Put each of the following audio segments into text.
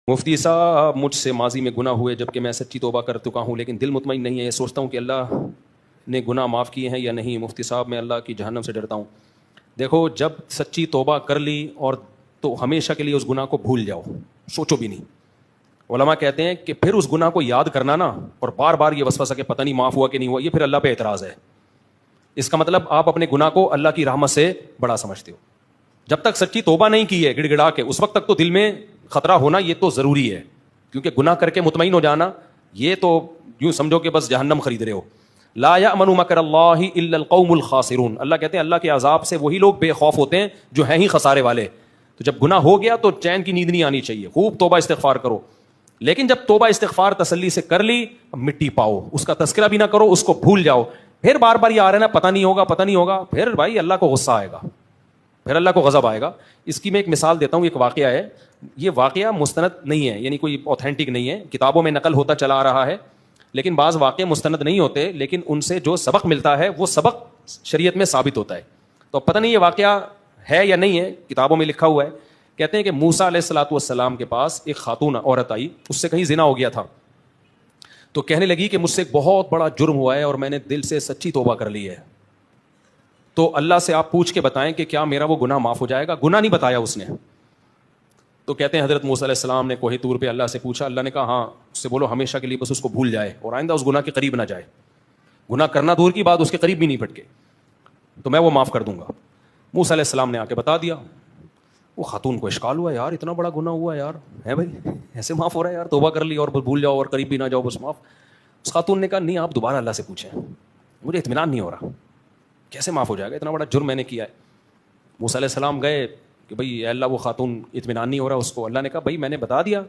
مفتی صاحب مجھ سے ماضی میں گناہ ہوئے جبکہ میں سچی توبہ کر چکا ہوں، لیکن دل مطمئن نہیں ہے، یہ سوچتا ہوں کہ اللہ نے گناہ معاف کیے ہیں یا نہیں۔ مفتی صاحب میں اللہ کی جہنم سے ڈرتا ہوں۔ دیکھو، جب سچی توبہ کر لی اور تو ہمیشہ کے لیے اس گناہ کو بھول جاؤ، سوچو بھی نہیں۔ علماء کہتے ہیں کہ پھر اس گناہ کو یاد کرنا نا اور بار بار یہ وسوسہ کہ پتہ نہیں معاف ہوا کہ نہیں ہوا، یہ پھر اللہ پہ اعتراض ہے۔ اس کا مطلب آپ اپنے گناہ کو اللہ کی رحمت سے بڑا سمجھتے ہو۔ جب تک سچی توبہ نہیں کی ہے گڑ گڑا کے، اس وقت تک تو دل میں خطرہ ہونا یہ تو ضروری ہے، کیونکہ گناہ کر کے مطمئن ہو جانا یہ تو یوں سمجھو کہ بس جہنم خرید رہے ہو۔ لا یأمن مکر اللہ الا القوم الخاسرون، اللہ کہتے ہیں اللہ کے عذاب سے وہی لوگ بے خوف ہوتے ہیں جو ہیں ہی خسارے والے۔ تو جب گناہ ہو گیا تو چین کی نیند نہیں آنی چاہیے، خوب توبہ استغفار کرو، لیکن جب توبہ استغفار تسلی سے کر لی، مٹی پاؤ، اس کا تذکرہ بھی نہ کرو، اس کو بھول جاؤ۔ پھر بار بار یہ آ رہا ہے نا پتہ نہیں ہوگا پتہ نہیں ہوگا، پھر بھائی اللہ کو غصہ آئے گا، پھر اللہ کو غضب آئے گا۔ اس کی میں ایک مثال دیتا ہوں، ایک واقعہ ہے، یہ واقعہ مستند نہیں ہے، یعنی کوئی اوتھینٹک نہیں ہے، کتابوں میں نقل ہوتا چلا آ رہا ہے، لیکن بعض واقعے مستند نہیں ہوتے، لیکن ان سے جو سبق ملتا ہے وہ سبق شریعت میں ثابت ہوتا ہے۔ تو پتہ نہیں یہ واقعہ ہے یا نہیں ہے، کتابوں میں لکھا ہوا ہے۔ کہتے ہیں کہ موسیٰ علیہ الصلوۃ والسلام کے پاس ایک خاتون عورت آئی، اس سے کہیں زنا ہو گیا تھا، تو کہنے لگی کہ مجھ سے ایک بہت بڑا جرم ہوا ہے اور میں نے دل سے سچی توبہ کر لی ہے، تو اللہ سے آپ پوچھ کے بتائیں کہ کیا میرا وہ گناہ معاف ہو جائے گا۔ گناہ نہیں بتایا اس نے، تو کہتے ہیں حضرت موسیٰ علیہ السلام نے کوہ طور پہ اللہ سے پوچھا، اللہ نے کہا ہاں، اس سے بولو ہمیشہ کے لیے بس اس کو بھول جائے اور آئندہ اس گناہ کے قریب نہ جائے، گناہ کرنا دور کی بات، اس کے قریب بھی نہیں پھٹکے، تو میں وہ معاف کر دوں گا۔ موسیٰ علیہ السلام نے آ کے بتا دیا۔ وہ خاتون کو اشکال ہوا، یار اتنا بڑا گناہ ہوا یار، ہے بھائی ایسے معاف ہو رہا ہے یار، توبہ کر لی اور بس بھول جاؤ اور قریب بھی نہ جاؤ بس معاف۔ اس خاتون نے کہا نہیں، آپ دوبارہ اللہ سے پوچھیں، مجھے اطمینان نہیں ہو رہا، کیسے معاف ہو جائے گا، اتنا بڑا جرم میں نے کیا ہے۔ موسیٰ علیہ السلام گئے کہ بھئی اے اللہ وہ خاتون اطمینان نہیں ہو رہا اس کو۔ اللہ نے کہا بھئی میں نے بتا دیا،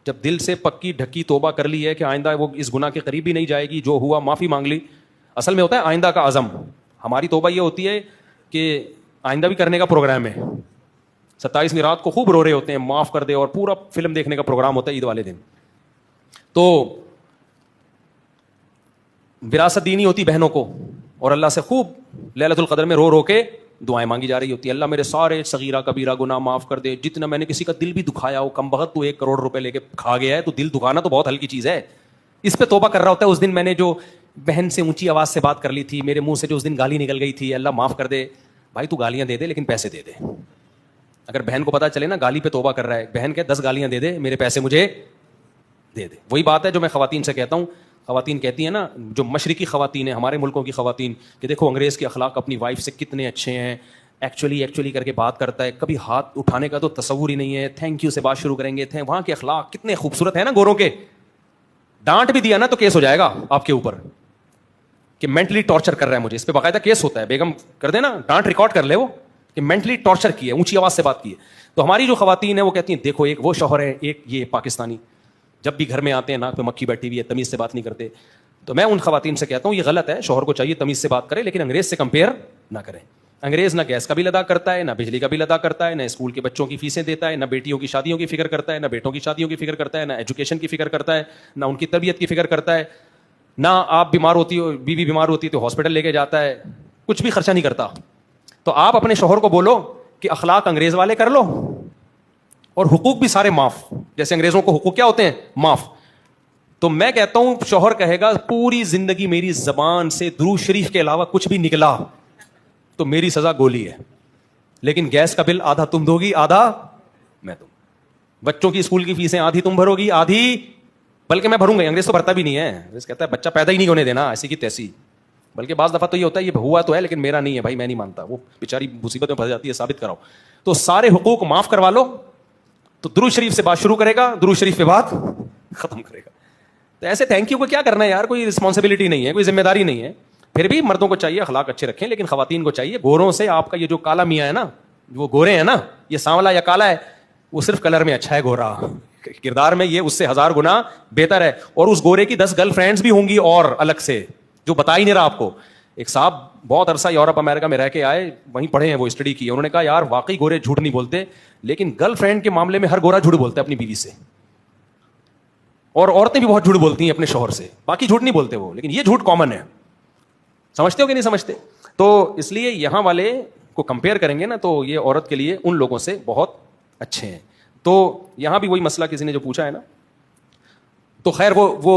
جب دل سے پکی ڈھکی توبہ کر لی ہے کہ آئندہ وہ اس گناہ کے قریب بھی نہیں جائے گی، جو ہوا معافی مانگ لی۔ اصل میں ہوتا ہے آئندہ کا عزم، ہماری توبہ یہ ہوتی ہے کہ آئندہ بھی کرنے کا پروگرام ہے، 27ویں رات کو خوب رو رہے ہوتے ہیں معاف کر دے، اور پورا فلم دیکھنے کا پروگرام ہوتا ہے عید والے دن۔ تو وراثت دینی ہوتی بہنوں کو، اور اللہ سے خوب لیلۃ القدر میں رو رو کے دعائیں مانگی جا رہی ہوتی ہے، اللہ میرے سارے صغیرہ کبیرہ گناہ معاف کر دے، جتنا میں نے کسی کا دل بھی دکھایا ہو، کم بخت تو 1 کروڑ روپے لے کے کھا گیا ہے، تو دل دکھانا تو بہت ہلکی چیز ہے، اس پہ توبہ کر رہا ہوتا ہے۔ اس دن میں نے جو بہن سے اونچی آواز سے بات کر لی تھی، میرے منہ سے جو اس دن گالی نکل گئی تھی، اللہ معاف کر دے۔ بھائی تو گالیاں دے دے لیکن پیسے دے دے۔ اگر بہن کو پتا چلے نا گالی پہ توبہ کر رہا ہے، بہن کہ 10 گالیاں دے دے، میرے پیسے مجھے دے دے۔ وہی بات ہے جو میں خواتین سے کہتا ہوں، خواتین کہتی ہیں نا، جو مشرقی خواتین ہیں ہمارے ملکوں کی خواتین، کہ دیکھو انگریز کے اخلاق اپنی وائف سے کتنے اچھے ہیں، ایکچولی کر کے بات کرتا ہے، کبھی ہاتھ اٹھانے کا تو تصور ہی نہیں ہے، تھینک یو سے بات شروع کریں گے، وہاں کے اخلاق کتنے خوبصورت ہیں نا گوروں کے۔ ڈانٹ بھی دیا نا تو کیس ہو جائے گا آپ کے اوپر کہ مینٹلی ٹارچر کر رہا ہے مجھے، اس پہ باقاعدہ کیس ہوتا ہے، بیگم کر دے نا، ڈانٹ ریکارڈ کر لے وہ کہ مینٹلی ٹارچر کی ہے، اونچی آواز سے بات کی ہے۔ تو ہماری جو خواتین ہیں وہ کہتی ہیں دیکھو ایک وہ شوہر ہے، ایک یہ پاکستانی، جب بھی گھر میں آتے ہیں ناک پہ مکھی بیٹھی ہوئی ہے، تمیز سے بات نہیں کرتے۔ تو میں ان خواتین سے کہتا ہوں یہ غلط ہے، شوہر کو چاہیے تمیز سے بات کرے، لیکن انگریز سے کمپیئر نہ کریں۔ انگریز نہ گیس کا بل ادا کرتا ہے، نہ بجلی کا بل ادا کرتا ہے، نہ اسکول کے بچوں کی فیسیں دیتا ہے، نہ بیٹیوں کی شادیوں کی فکر کرتا ہے، نہ بیٹوں کی شادیوں کی فکر کرتا ہے، نہ ایجوکیشن کی فکر کرتا ہے، نہ ان کی تربیت کی فکر کرتا ہے، نہ آپ بیمار ہوتی ہو، بیوی بیمار ہوتی ہے تو ہاسپٹل لے کے جاتا ہے، کچھ بھی خرچہ نہیں کرتا۔ تو آپ اپنے شوہر کو بولو کہ اخلاق انگریز والے کر لو اور حقوق بھی سارے معاف، جیسے انگریزوں کو حقوق کیا ہوتے ہیں، معاف۔ تو میں کہتا ہوں شوہر کہے گا پوری زندگی میری زبان سے درود شریف کے علاوہ کچھ بھی نکلا تو میری سزا گولی ہے، لیکن گیس کا بل آدھا تم دو گی آدھا میں دوں، بچوں کی اسکول کی فیسیں آدھی تم بھرو گی آدھی بلکہ میں بھروں گا۔ انگریز تو بھرتا بھی نہیں ہے، انگریز کہتا ہے بچہ پیدا ہی نہیں ہونے دینا ایسی کی تیسی، بلکہ بعض دفعہ تو یہ ہوتا ہے یہ ہوا تو ہے لیکن میرا نہیں ہے، بھائی میں نہیں مانتا، وہ بیچاری مصیبت میں پھنس جاتی ہے، ثابت کراؤ۔ تو سارے حقوق معاف کروا لو تو درود شریف سے بات شروع کرے گا، درود شریف پہ بات ختم کرے گا۔ تو ایسے تھینک یو کو کیا کرنا ہے یار، کوئی رسپانسبلٹی نہیں ہے، کوئی ذمہ داری نہیں ہے۔ پھر بھی مردوں کو چاہیے اخلاق اچھے رکھیں، لیکن خواتین کو چاہیے گوروں سے آپ کا یہ جو کالا میاں ہے نا، وہ گورے ہیں نا، یہ سانولا یا کالا ہے، وہ صرف کلر میں اچھا ہے گورا، کردار میں یہ اس سے 1000 گنا بہتر ہے۔ اور اس گورے کی 10 گرل فرینڈز بھی ہوں گی اور الگ سے، جو بتا ہی نہیں رہا آپ کو۔ ایک صاحب بہت عرصہ یورپ امریکہ میں رہ کے آئے، وہیں پڑھے ہیں، وہ اسٹڈی کی، انہوں نے کہا یار واقعی گورے جھوٹ نہیں بولتے، لیکن گرل فرینڈ کے معاملے میں ہر گورا جھوٹ بولتا ہے اپنی بیوی سے، اور عورتیں بھی بہت جھوٹ بولتی ہیں اپنے شوہر سے، باقی جھوٹ نہیں بولتے وہ، لیکن یہ جھوٹ کامن ہے۔ سمجھتے ہو کہ نہیں سمجھتے؟ تو اس لیے یہاں والے کو کمپیئر کریں گے نا تو یہ عورت کے لیے ان لوگوں سے بہت اچھے ہیں۔ تو یہاں بھی وہی مسئلہ کسی نے جو پوچھا ہے نا, تو خیر وہ